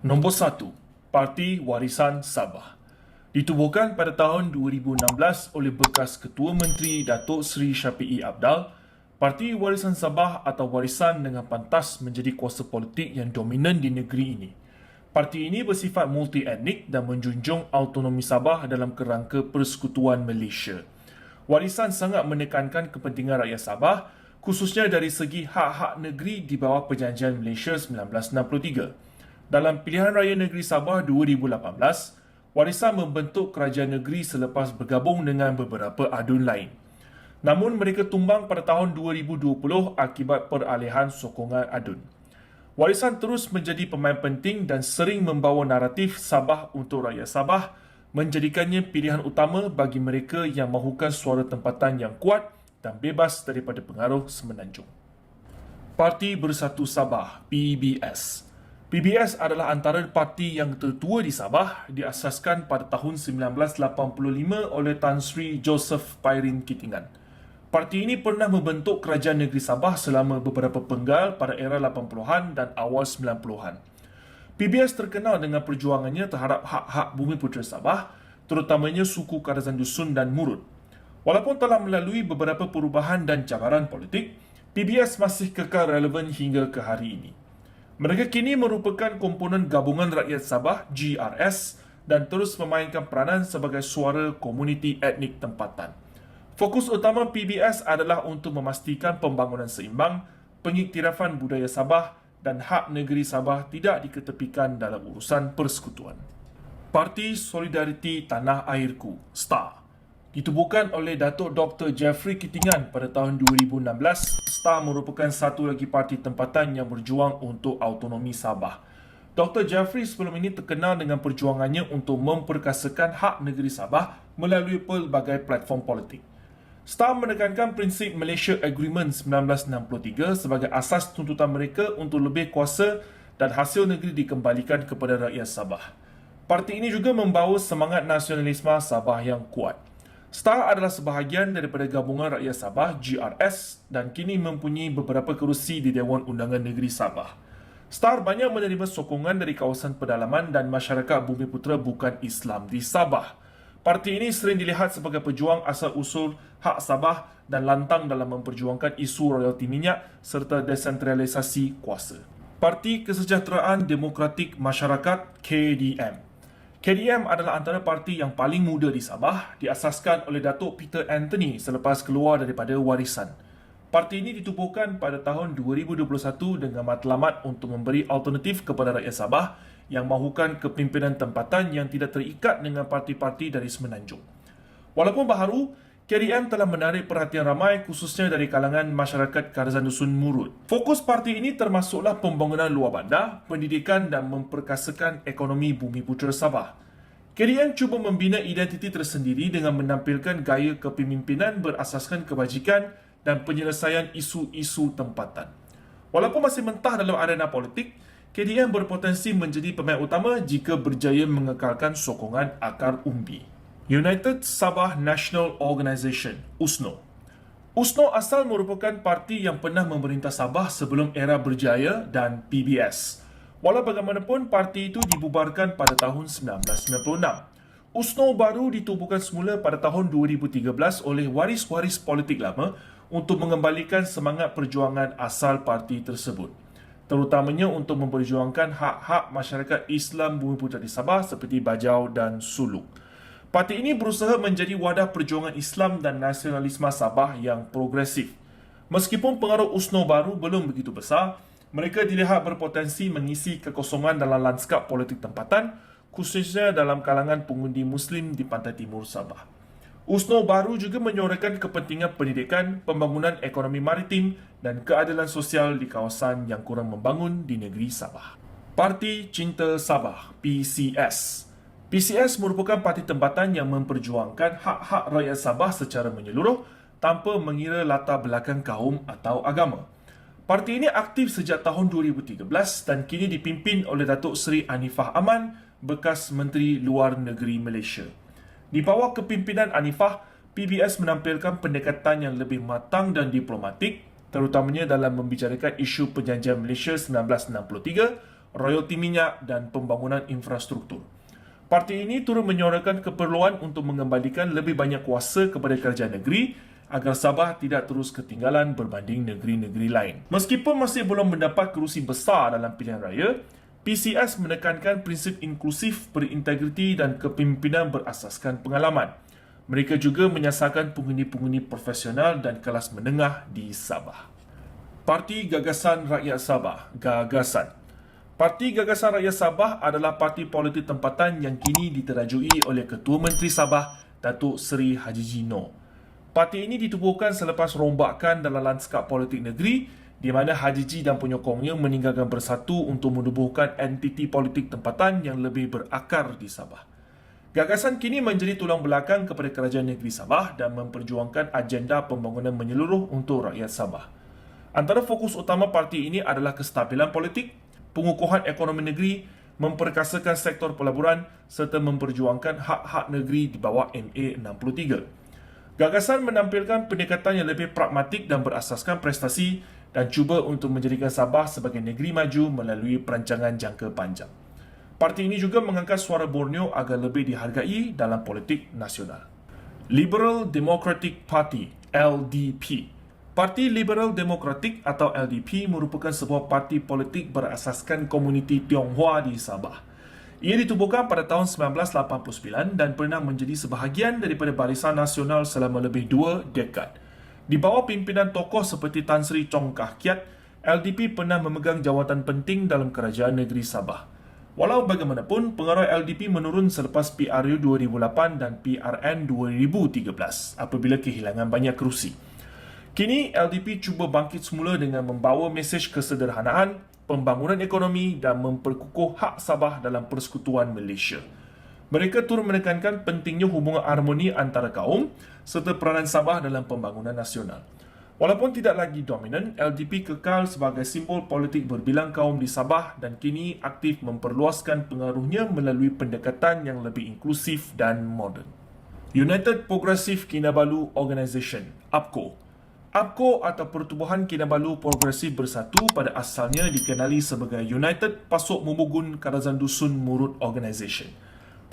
Nombor 1. Parti Warisan Sabah. Ditubuhkan pada tahun 2016 oleh bekas Ketua Menteri Datuk Seri Shafie Apdal, Parti Warisan Sabah atau Warisan dengan pantas menjadi kuasa politik yang dominan di negeri ini. Parti ini bersifat multi-etnik dan menjunjung autonomi Sabah dalam kerangka Persekutuan Malaysia. Warisan sangat menekankan kepentingan rakyat Sabah, khususnya dari segi hak-hak negeri di bawah Perjanjian Malaysia 1963. Dalam Pilihan Raya Negeri Sabah 2018, Warisan membentuk kerajaan negeri selepas bergabung dengan beberapa adun lain. Namun mereka tumbang pada tahun 2020 akibat peralihan sokongan adun. Warisan terus menjadi pemain penting dan sering membawa naratif Sabah untuk rakyat Sabah, menjadikannya pilihan utama bagi mereka yang mahukan suara tempatan yang kuat dan bebas daripada pengaruh semenanjung. Parti Bersatu Sabah, PBS. PBS adalah antara parti yang tertua di Sabah, diasaskan pada tahun 1985 oleh Tan Sri Joseph Pairin Kitingan. Parti ini pernah membentuk kerajaan negeri Sabah selama beberapa penggal pada era 80-an dan awal 90-an. PBS terkenal dengan perjuangannya terhadap hak-hak bumi putera Sabah, terutamanya suku Kadazan Dusun dan Murut. Walaupun telah melalui beberapa perubahan dan cabaran politik, PBS masih kekal relevan hingga ke hari ini. Mereka kini merupakan komponen Gabungan Rakyat Sabah GRS dan terus memainkan peranan sebagai suara komuniti etnik tempatan. Fokus utama PBS adalah untuk memastikan pembangunan seimbang, pengiktirafan budaya Sabah dan hak negeri Sabah tidak diketepikan dalam urusan persekutuan. Parti Solidariti Tanah Airku, STAR. Ditubuhkan oleh Datuk Dr. Jeffrey Kitingan pada tahun 2016, STAR merupakan satu lagi parti tempatan yang berjuang untuk autonomi Sabah. Dr. Jeffrey sebelum ini terkenal dengan perjuangannya untuk memperkasakan hak negeri Sabah melalui pelbagai platform politik. STAR menekankan prinsip Malaysia Agreement 1963 sebagai asas tuntutan mereka untuk lebih kuasa dan hasil negeri dikembalikan kepada rakyat Sabah. Parti ini juga membawa semangat nasionalisme Sabah yang kuat. STAR adalah sebahagian daripada Gabungan Rakyat Sabah GRS dan kini mempunyai beberapa kerusi di Dewan Undangan Negeri Sabah. STAR banyak menerima sokongan dari kawasan pedalaman dan masyarakat bumi putera bukan Islam di Sabah. Parti ini sering dilihat sebagai pejuang asal-usul hak Sabah dan lantang dalam memperjuangkan isu royalti minyak serta desentralisasi kuasa. Parti Kesejahteraan Demokratik Masyarakat KDM. KDM adalah antara parti yang paling muda di Sabah, diasaskan oleh Datuk Peter Anthony selepas keluar daripada Warisan. Parti ini ditubuhkan pada tahun 2021 dengan matlamat untuk memberi alternatif kepada rakyat Sabah yang mahukan kepimpinan tempatan yang tidak terikat dengan parti-parti dari semenanjung. Walaupun baharu, KDM telah menarik perhatian ramai khususnya dari kalangan masyarakat Kadazan Dusun Murut. Fokus parti ini termasuklah pembangunan luar bandar, pendidikan dan memperkasakan ekonomi bumi putera Sabah. KDM cuba membina identiti tersendiri dengan menampilkan gaya kepemimpinan berasaskan kebajikan dan penyelesaian isu-isu tempatan. Walaupun masih mentah dalam arena politik, KDM berpotensi menjadi pemain utama jika berjaya mengekalkan sokongan akar umbi. United Sabah National Organisation, USNO. USNO asal merupakan parti yang pernah memerintah Sabah sebelum era Berjaya dan PBS. Walau bagaimanapun, parti itu dibubarkan pada tahun 1996. USNO baru ditubuhkan semula pada tahun 2013 oleh waris-waris politik lama untuk mengembalikan semangat perjuangan asal parti tersebut, terutamanya untuk memperjuangkan hak-hak masyarakat Islam bumi putera di Sabah seperti Bajau dan Suluk. Parti ini berusaha menjadi wadah perjuangan Islam dan nasionalisme Sabah yang progresif. Meskipun pengaruh USNO baru belum begitu besar, mereka dilihat berpotensi mengisi kekosongan dalam lanskap politik tempatan, khususnya dalam kalangan pengundi Muslim di pantai timur Sabah. USNO baru juga menyorakan kepentingan pendidikan, pembangunan ekonomi maritim dan keadilan sosial di kawasan yang kurang membangun di negeri Sabah. Parti Cinta Sabah, PCS. PCS merupakan parti tempatan yang memperjuangkan hak-hak rakyat Sabah secara menyeluruh tanpa mengira latar belakang kaum atau agama. Parti ini aktif sejak tahun 2013 dan kini dipimpin oleh Datuk Seri Anifah Aman, bekas Menteri Luar Negeri Malaysia. Di bawah kepimpinan Anifah, PBS menampilkan pendekatan yang lebih matang dan diplomatik, terutamanya dalam membicarakan isu Perjanjian Malaysia 1963, royalti minyak dan pembangunan infrastruktur. Parti ini turut menyuarakan keperluan untuk mengembalikan lebih banyak kuasa kepada kerajaan negeri agar Sabah tidak terus ketinggalan berbanding negeri-negeri lain. Meskipun masih belum mendapat kerusi besar dalam pilihan raya, PCS menekankan prinsip inklusif, berintegriti dan kepimpinan berasaskan pengalaman. Mereka juga menyasarkan penghuni-penghuni profesional dan kelas menengah di Sabah. Parti Gagasan Rakyat Sabah, Gagasan. Parti Gagasan Rakyat Sabah adalah parti politik tempatan yang kini diterajui oleh Ketua Menteri Sabah, Datuk Seri Haji Jino. Parti ini ditubuhkan selepas rombakan dalam lanskap politik negeri di mana Haji Ji dan penyokongnya meninggalkan bersatu untuk menubuhkan entiti politik tempatan yang lebih berakar di Sabah. Gagasan kini menjadi tulang belakang kepada kerajaan negeri Sabah dan memperjuangkan agenda pembangunan menyeluruh untuk rakyat Sabah. Antara fokus utama parti ini adalah kestabilan politik, pengukuhan ekonomi negeri, memperkasakan sektor pelaburan serta memperjuangkan hak-hak negeri di bawah MA 63. Gagasan menampilkan pendekatan yang lebih pragmatik dan berasaskan prestasi dan cuba untuk menjadikan Sabah sebagai negeri maju melalui perancangan jangka panjang. Parti ini juga mengangkat suara Borneo agar lebih dihargai dalam politik nasional. Liberal Democratic Party, LDP. Parti Liberal Demokratik atau LDP merupakan sebuah parti politik berasaskan komuniti Tionghoa di Sabah. Ia ditubuhkan pada tahun 1989 dan pernah menjadi sebahagian daripada Barisan Nasional selama lebih 2 dekad. Di bawah pimpinan tokoh seperti Tan Sri Chong Kah Kiat, LDP pernah memegang jawatan penting dalam kerajaan negeri Sabah. Walau bagaimanapun, pengaruh LDP menurun selepas PRU 2008 dan PRN 2013 apabila kehilangan banyak kerusi. Kini, LDP cuba bangkit semula dengan membawa mesej kesederhanaan, pembangunan ekonomi dan memperkukuh hak Sabah dalam persekutuan Malaysia. Mereka turut menekankan pentingnya hubungan harmoni antara kaum serta peranan Sabah dalam pembangunan nasional. Walaupun tidak lagi dominan, LDP kekal sebagai simbol politik berbilang kaum di Sabah dan kini aktif memperluaskan pengaruhnya melalui pendekatan yang lebih inklusif dan moden. United Progressive Kinabalu Organisation, UPKO. UPKO atau Pertubuhan Kinabalu Progresif Bersatu pada asalnya dikenali sebagai United Pasok Mubugun Karazan Dusun Murut Organisation.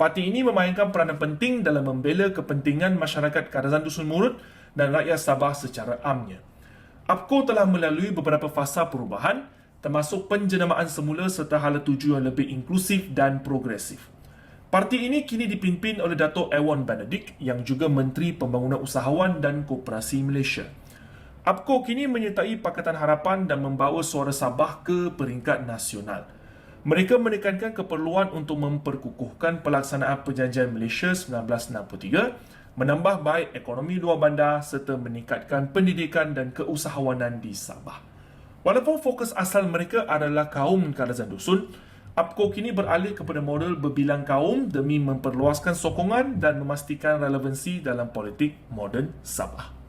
Parti ini memainkan peranan penting dalam membela kepentingan masyarakat Karazan Dusun Murut dan rakyat Sabah secara amnya. UPKO telah melalui beberapa fasa perubahan, termasuk penjenamaan semula serta hala tuju yang lebih inklusif dan progresif. Parti ini kini dipimpin oleh Datuk Ewan Benedict yang juga Menteri Pembangunan Usahawan dan Koperasi Malaysia. UPKO kini menyertai Pakatan Harapan dan membawa suara Sabah ke peringkat nasional. Mereka menekankan keperluan untuk memperkukuhkan pelaksanaan Perjanjian Malaysia 1963, menambah baik ekonomi luar bandar serta meningkatkan pendidikan dan keusahawanan di Sabah. Walaupun fokus asal mereka adalah kaum Karazan Dusun, UPKO kini beralih kepada model berbilang kaum demi memperluaskan sokongan dan memastikan relevansi dalam politik moden Sabah.